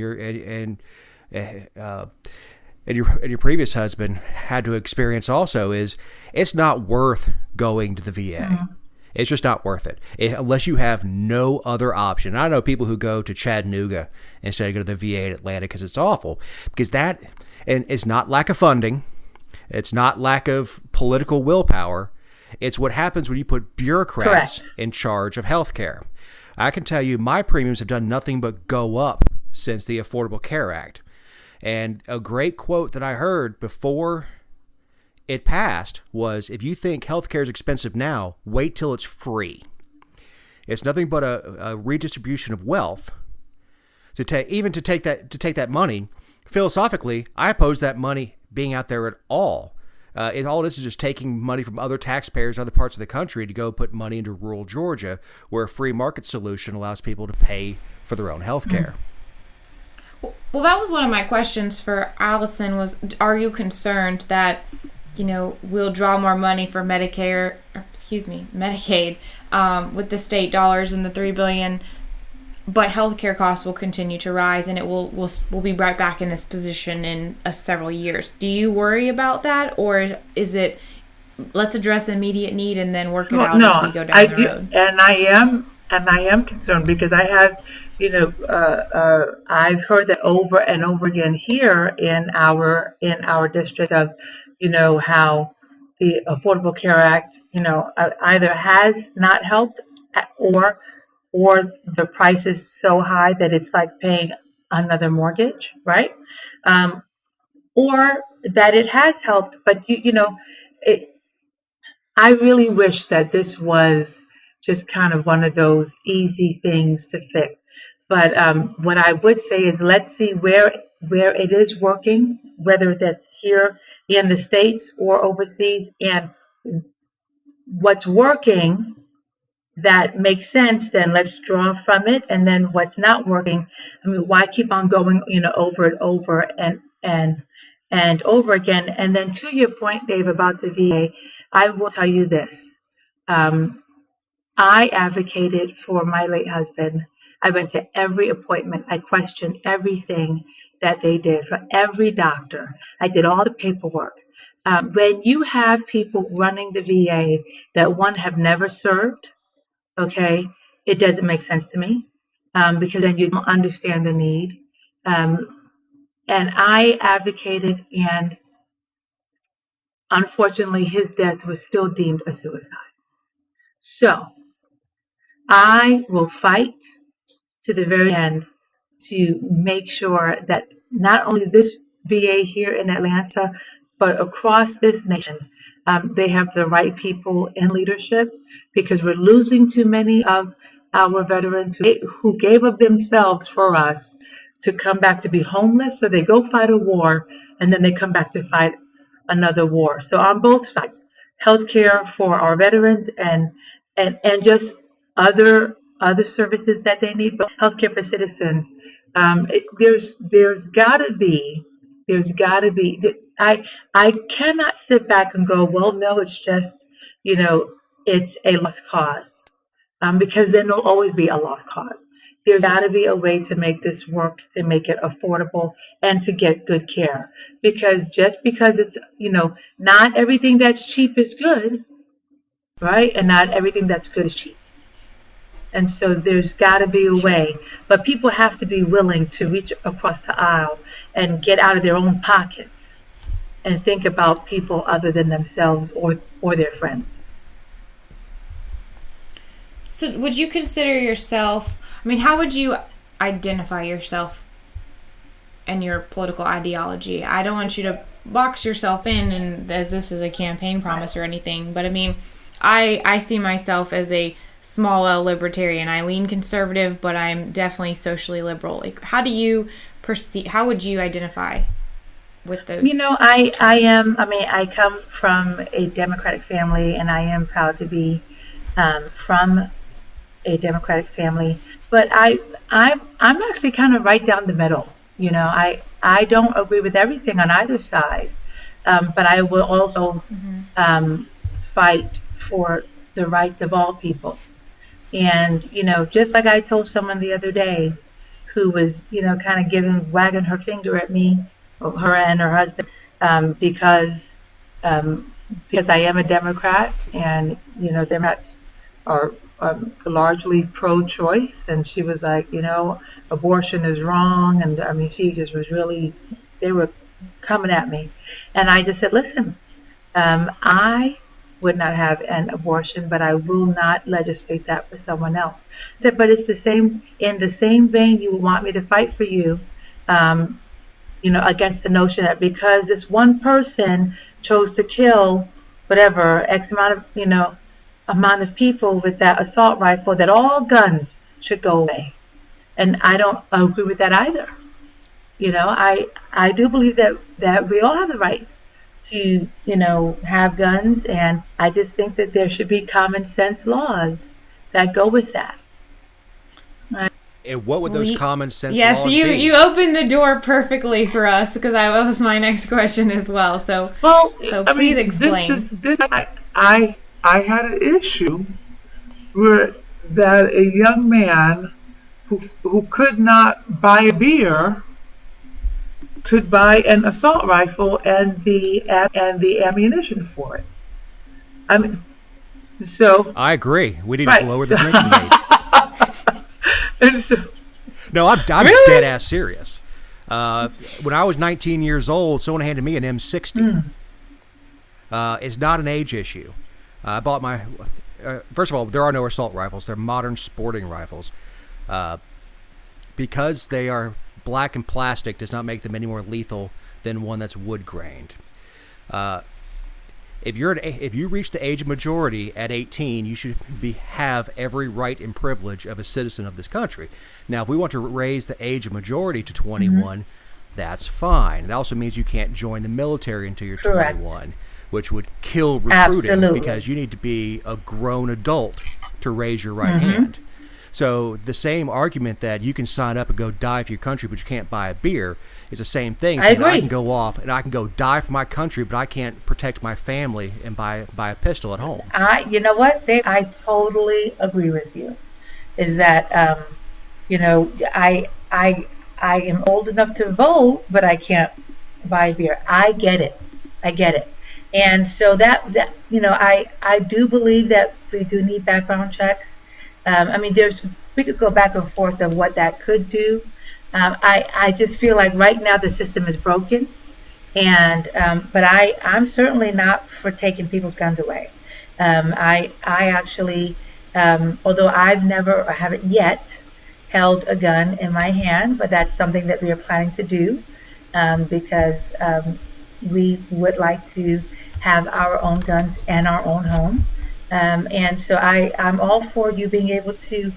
your previous husband had to experience also is it's not worth going to the VA. Mm-hmm. It's just not worth it unless you have no other option. I know people who go to Chattanooga instead of go to the VA in Atlanta because it's awful. Because that, and it's not lack of funding. It's not lack of political willpower. It's what happens when you put bureaucrats in charge of healthcare. I can tell you my premiums have done nothing but go up since the Affordable Care Act. And a great quote that I heard before it passed was, if you think healthcare is expensive now, wait till it's free. It's nothing but a redistribution of wealth. To take that money, philosophically, I oppose that money being out there at all. All this is just taking money from other taxpayers in other parts of the country to go put money into rural Georgia, where a free market solution allows people to pay for their own health care. Well, that was one of my questions for Allison was, are you concerned that, we'll draw more money for Medicaid, with the state dollars and the $3 billion, but healthcare costs will continue to rise, and we'll be right back in this position in several years. Do you worry about that, or is it let's address immediate need and then work it out as we go down the road? And I am concerned because I have, I've heard that over and over again here in our district of, how the Affordable Care Act, either has not helped or the price is so high that it's like paying another mortgage, right? Or that it has helped, but I really wish that this was just kind of one of those easy things to fix. But what I would say is let's see where it is working, whether that's here in the States or overseas, and what's working that makes sense, then let's draw from it. And then what's not working, why keep on going, over and over and over again? And then to your point, Dave, about the VA, I will tell you this. I advocated for my late husband. I went to every appointment. I questioned everything that they did for every doctor. I did all the paperwork. When you have people running the VA that have never served, okay, it doesn't make sense to me because then you don't understand the need. And I advocated, and unfortunately, his death was still deemed a suicide. So I will fight to the very end to make sure that not only this VA here in Atlanta, but across this nation, they have the right people in leadership, because we're losing too many of our veterans who gave of themselves for us to come back to be homeless. So they go fight a war and then they come back to fight another war. So on both sides, healthcare for our veterans and just other services that they need, but healthcare for citizens. There's got to be. I cannot sit back and go, well, no, it's just, it's a lost cause, because then there'll always be a lost cause. There's got to be a way to make this work, to make it affordable, and to get good care. Because just because it's, not everything that's cheap is good, right? And not everything that's good is cheap. And so there's got to be a way. But people have to be willing to reach across the aisle and get out of their own pockets and think about people other than themselves or their friends. So would you consider yourself, how would you identify yourself and your political ideology? I don't want you to box yourself in and as this is a campaign promise or anything, but I see myself as a small L libertarian. I lean conservative, but I'm definitely socially liberal. How would you identify with those? I come from a Democratic family, and I am proud to be from a Democratic family. But I'm actually kind of right down the middle. I don't agree with everything on either side, but I will also fight for the rights of all people. And, just like I told someone the other day who was, kind of wagging her finger at me, or her and her husband, because I am a Democrat, and, Democrats are largely pro-choice. And she was like, abortion is wrong. And I mean, she just was really, they were coming at me. And I just said, listen, I would not have an abortion, but I will not legislate that for someone else. I said, but it's the same, in the same vein you want me to fight for you, against the notion that because this one person chose to kill whatever X amount of people with that assault rifle, that all guns should go away. And I don't agree with that either. I do believe that we all have the right to, have guns, and I just think that there should be common sense laws that go with that. And what would those common sense yes, laws be? Yes, you opened the door perfectly for us, because that was my next question as well. So please explain. I had an issue with that a young man who could not buy a beer could buy an assault rifle and the ammunition for it. I mean, so I agree. We need to lower the drinking age. And so, no, I'm really? dead ass serious. When I was 19 years old, someone handed me an M60. It's not an age issue. I bought my. First of all, there are no assault rifles. They're modern sporting rifles. Because they are black and plastic does not make them any more lethal than one that's wood grained. If you reach the age of majority at 18, you should have every right and privilege of a citizen of this country. Now, if we want to raise the age of majority to 21, that's fine. It also means you can't join the military until you're 21, which would kill recruiting because you need to be a grown adult to raise your right hand. So the same argument that you can sign up and go die for your country, but you can't buy a beer, is the same thing. So I can go off and I can go die for my country, but I can't protect my family and buy a pistol at home. You know what, Dave? I totally agree with you. Is that I am old enough to vote, but I can't buy beer. I get it. And so that I do believe that we do need background checks. I mean, we could go back and forth of what that could do. I just feel like right now the system is broken, and but I'm certainly not for taking people's guns away. I actually, although I haven't yet held a gun in my hand, but that's something that we are planning to do, because we would like to have our own guns and our own home. And so I'm all for you being able to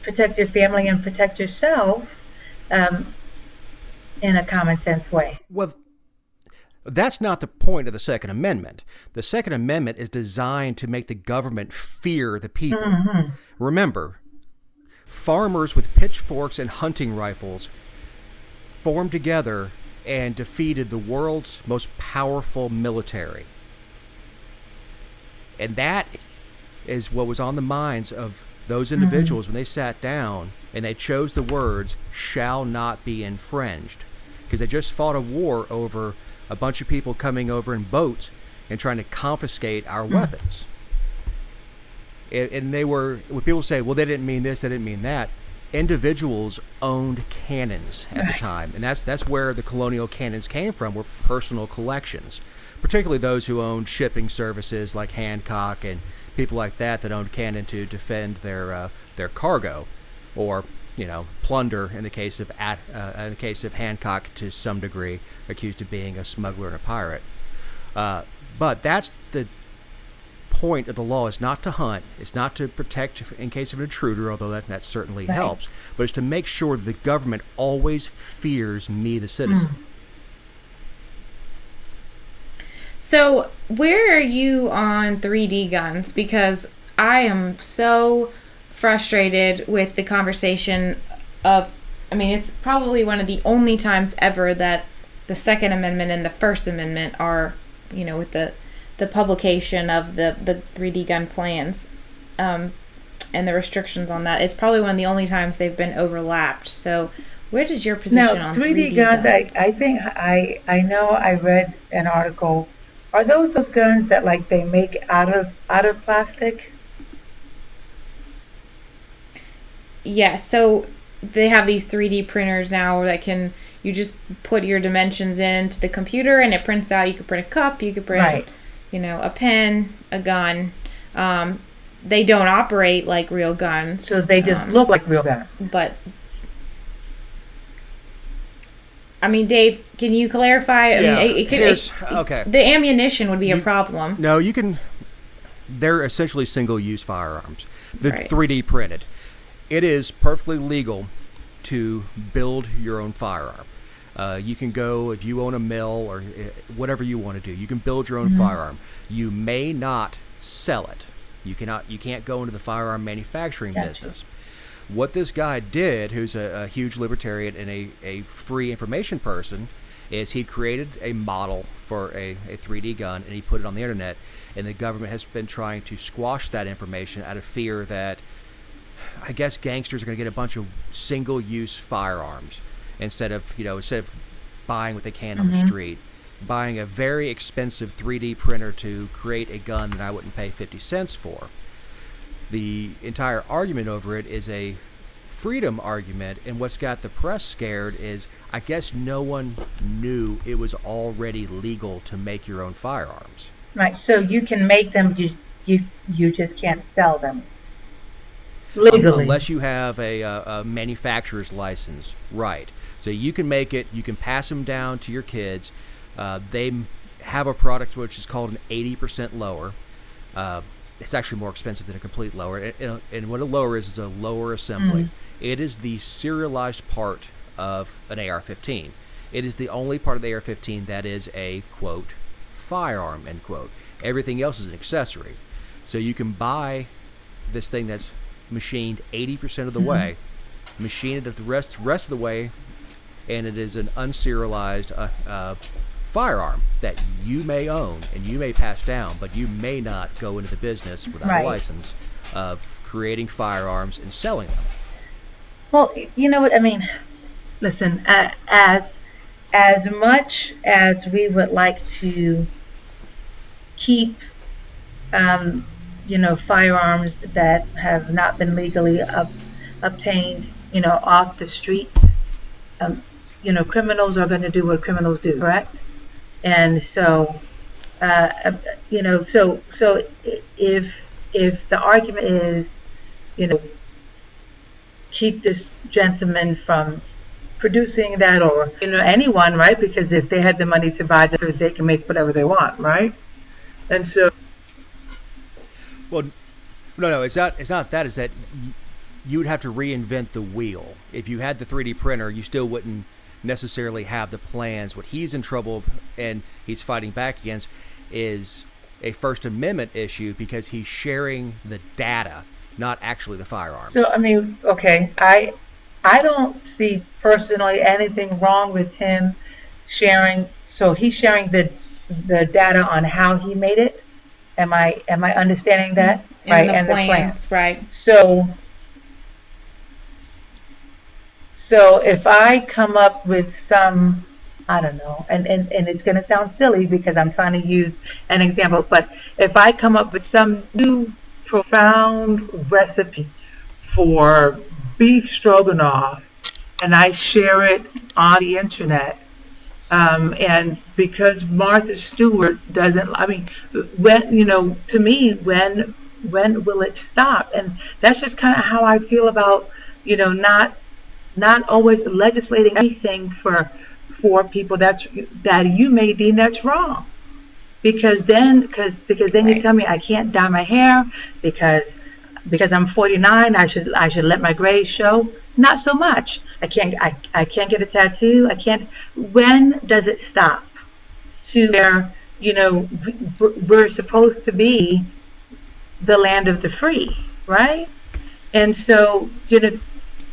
protect your family and protect yourself in a common sense way. Well, that's not the point of the Second Amendment. The Second Amendment is designed to make the government fear the people. Remember, farmers with pitchforks and hunting rifles formed together and defeated the world's most powerful military. And that is what was on the minds of those individuals when they sat down and they chose the words "shall not be infringed," because they just fought a war over a bunch of people coming over in boats and trying to confiscate our weapons. And they were, when people say, well, they didn't mean this, they didn't mean that, individuals owned cannons at the time, and that's where the colonial cannons came from, were personal collections, particularly those who owned shipping services like Hancock and people like that owned cannon to defend their cargo, or plunder in the case of Hancock to some degree, accused of being a smuggler and a pirate. But that's the point of the law, is not to hunt, it's not to protect in case of an intruder, although that certainly helps, but it's to make sure that the government always fears me, the citizen. So where are you on 3D guns? Because I am so frustrated with the conversation of, it's probably one of the only times ever that the Second Amendment and the First Amendment are with the publication of the 3D gun plans, and the restrictions on that. It's probably one of the only times they've been overlapped. So where does your position Now, on 3D 3D guns, guns? I think I know I read an article. Are those guns that like they make out of plastic? Yeah, so they have these 3D printers now that you just put your dimensions into the computer and it prints out. You could print a cup, you could print, Right. A pen, a gun. They don't operate like real guns. So they just look like real guns. But, I mean, Dave, can you clarify? Yeah, I mean, okay. The ammunition would be a problem. No, you can. They're essentially single-use firearms. They're Right. 3D printed. It is perfectly legal to build your own firearm. You can go, if you own a mill or whatever you want to do, you can build your own firearm. You may not sell it. You can't go into the firearm manufacturing business. What this guy did, who's a huge libertarian and a free information person, is he created a model for a 3D gun and he put it on the internet, and the government has been trying to squash that information out of fear that, I guess, gangsters are going to get a bunch of single-use firearms instead of buying what they can on the street, buying a very expensive 3D printer to create a gun that I wouldn't pay 50 cents for. The entire argument over it is a freedom argument, and what's got the press scared is I guess no one knew it was already legal to make your own firearms. Right. So you can make them. You just can't sell them legally unless you have a manufacturer's license, right? So you can make it. You can pass them down to your kids. They have a product which is called an 80% lower. It's actually more expensive than a complete lower. And what a lower is a lower assembly. It is the serialized part of an AR-15. It is the only part of the AR-15 that is a, quote, firearm, end quote. Everything else is an accessory. So you can buy this thing that's machined 80% of the way, machine it the rest of the way, and it is an unserialized firearm that you may own and you may pass down, but you may not go into the business without a license of creating firearms and selling them. Well, you know what I mean. Listen, as much as we would like to keep, firearms that have not been legally obtained, off the streets, criminals are going to do what criminals do, correct? And so, so if the argument is, keep this gentleman from producing that, or anyone, right? Because if they had the money to buy the food, they can make whatever they want, right? And so, well, no, it's not that. It's that you would have to reinvent the wheel. If you had the 3D printer, you still wouldn't necessarily have the plans. What he's in trouble and he's fighting back against is a First Amendment issue because he's sharing the data, not actually the firearms. So I mean, okay, I don't see personally anything wrong with him sharing. So he's sharing the data on how he made it. Am I understanding that? And right, the plans, right? So if I come up with some, I don't know, and it's going to sound silly because I'm trying to use an example, but if I come up with some new profound recipe for beef stroganoff and I share it on the internet, and because Martha Stewart doesn't, I mean, when, to me, when will it stop? And that's just kind of how I feel about, not always legislating anything for people that you may deem that's wrong, because then you tell me I can't dye my hair because I'm 49, I should let my grays show. Not so much. I can't get a tattoo. I can't. When does it stop? To where we're supposed to be the land of the free, right? And so let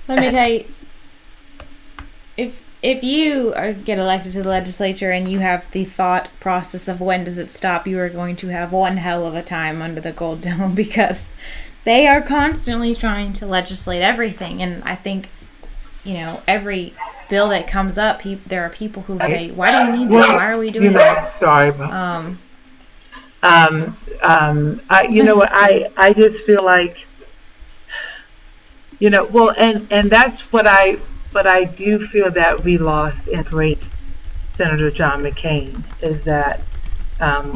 me tell you, if you get elected to the legislature and you have the thought process of when does it stop, you are going to have one hell of a time under the gold dome, because they are constantly trying to legislate everything. And I think, every bill that comes up, there are people who say, why do we need this? Why are we doing this? Sorry about I just feel like, and that's what I do feel that we lost in great Senator John McCain, is that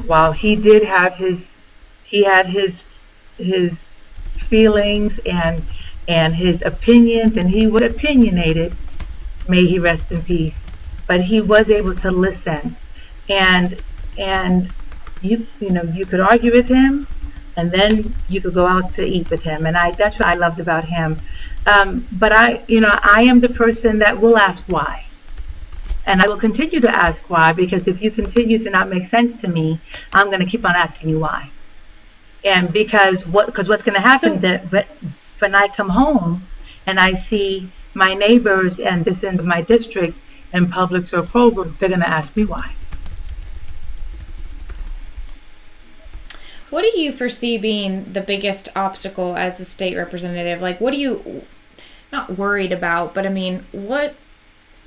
while he did have his feelings and his opinions, and he was opinionated, may he rest in peace, but he was able to listen, and you could argue with him, and then you could go out to eat with him, and that's what I loved about him. But I am the person that will ask why, and I will continue to ask why, because if you continue to not make sense to me, I'm going to keep on asking you why. And because what's going to happen when I come home and I see my neighbors and this in my district in Publix or Kroger, they're going to ask me why. What do you foresee being the biggest obstacle as a state representative? Like, what are you not worried about, but I mean,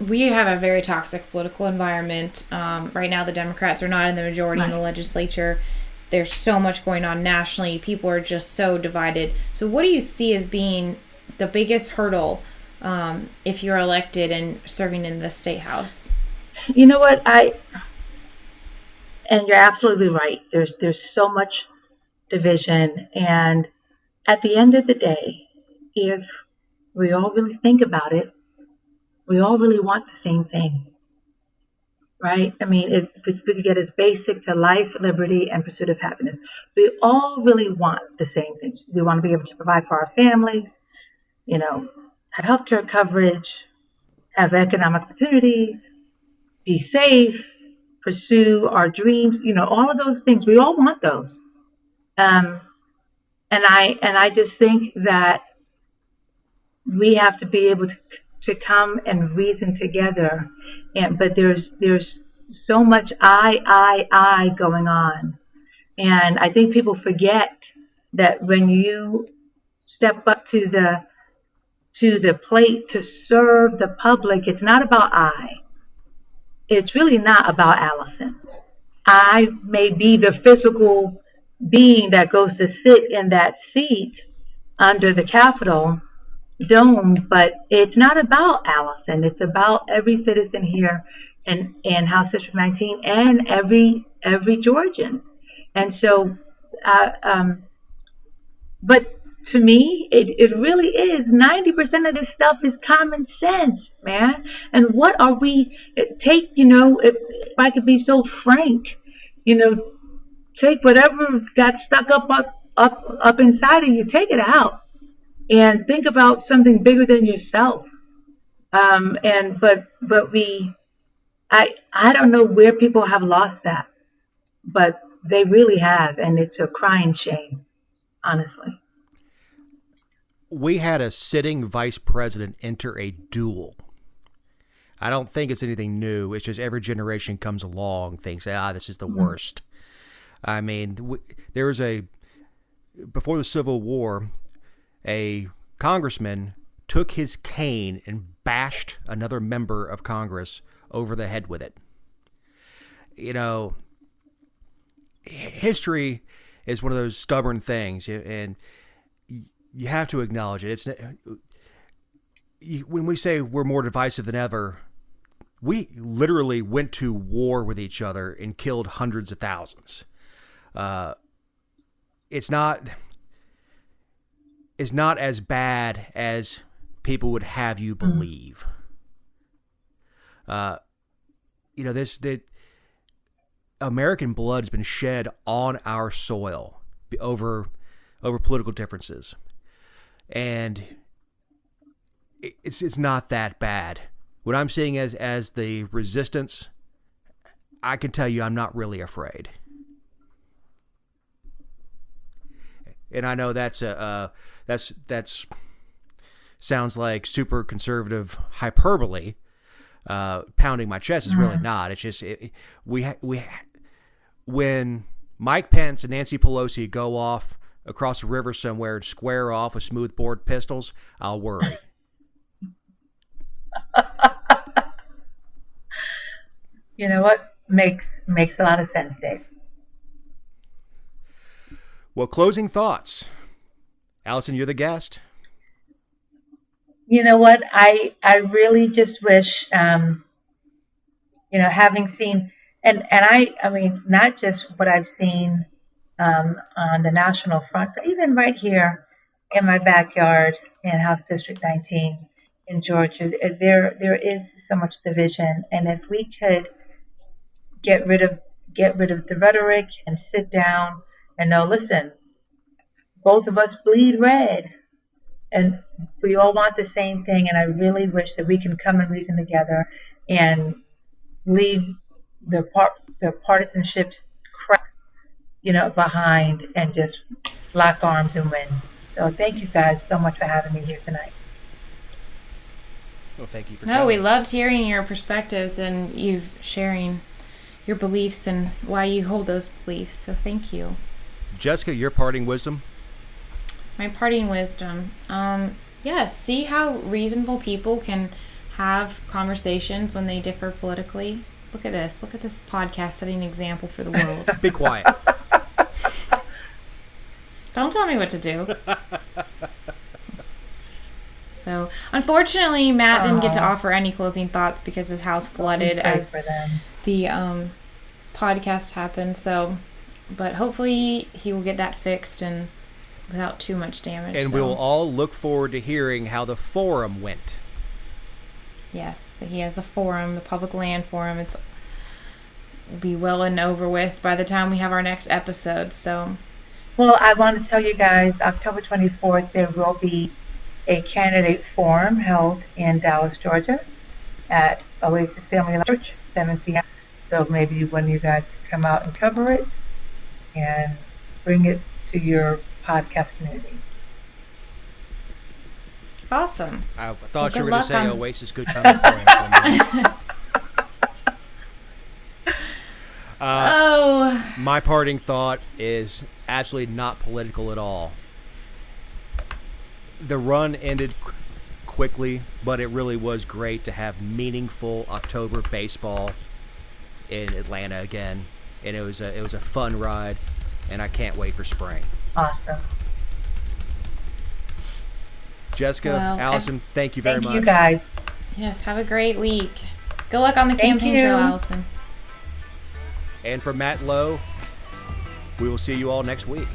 we have a very toxic political environment. Right now, the Democrats are not in the majority in the legislature. There's so much going on nationally. People are just so divided. So what do you see as being the biggest hurdle if you're elected and serving in the state house? You know what? And you're absolutely right. There's so much division. And at the end of the day, if we all really think about it, we all really want the same thing. Right? I mean, if we could get as basic to life, liberty, and pursuit of happiness, we all really want the same things. We want to be able to provide for our families, have healthcare coverage, have economic opportunities, be safe, pursue our dreams, all of those things. We all want those. And I just think that we have to be able to come and reason together. But there's so much I going on. And I think people forget that when you step up to the plate to serve the public, it's not about I. It's really not about Allison. I may be the physical being that goes to sit in that seat under the Capitol dome, but it's not about Allison. It's about every citizen here in House District 19 and every Georgian. And so, but to me, it really is 90% of this stuff is common sense, man. And what are we if I could be so frank, take whatever got stuck up inside of you, take it out. And think about something bigger than yourself. But I don't know where people have lost that, but they really have, and it's a crying shame, honestly. We had a sitting vice president enter a duel. I don't think it's anything new. It's just every generation comes along, thinks, this is the worst. I mean, there was before the Civil War, a congressman took his cane and bashed another member of Congress over the head with it. History is one of those stubborn things, and you have to acknowledge it. When we say we're more divisive than ever, we literally went to war with each other and killed hundreds of thousands. It's not as bad as people would have you believe. The American blood has been shed on our soil over political differences, and it's not that bad. What I'm seeing as the resistance, I can tell you, I'm not really afraid. And I know that's sounds like super conservative hyperbole, pounding my chest. It's really not. It's just when Mike Pence and Nancy Pelosi go off across the river somewhere and square off with smoothbore pistols, I'll worry. You know what? Makes a lot of sense, Dave. Well, closing thoughts. Alison, you're the guest. You know what? I really just wish, having seen, and I mean, not just what I've seen on the national front, but even right here in my backyard in House District 19 in Georgia, there is so much division, and if we could get rid of the rhetoric and sit down and know, listen, both of us bleed red, and we all want the same thing. And I really wish that we can come and reason together and leave the partisanships crap, behind, and just lock arms and win. So thank you guys so much for having me here tonight. Well, thank you for coming. We loved hearing your perspectives and you sharing your beliefs and why you hold those beliefs. So thank you. Jessica, your parting wisdom? My parting wisdom. See how reasonable people can have conversations when they differ politically. Look at this. Look at this podcast setting an example for the world. Be quiet. Don't tell me what to do. So, unfortunately, Matt didn't get to offer any closing thoughts because his house flooded as the podcast happened. So, but hopefully he will get that fixed and without too much damage. And we will all look forward to hearing how the forum went. Yes, he has a forum, the public land forum. Will be well and over with by the time we have our next episode. So, well, I want to tell you guys, October 24th, there will be a candidate forum held in Dallas, Georgia at Oasis Family Church, 7 p.m. So maybe one of you guys can come out and cover it and bring it to your podcast community. Awesome. I thought you were going to say Oasis Good Time. My parting thought is absolutely not political at all. The run ended quickly, but it really was great to have meaningful October baseball in Atlanta again, and it was a fun ride, and I can't wait for spring. Awesome. Jessica, Allison, thank you very much. Thank you guys. Yes, have a great week. Good luck on the campaign trail, Allison. And for Matt Lowe, we will see you all next week.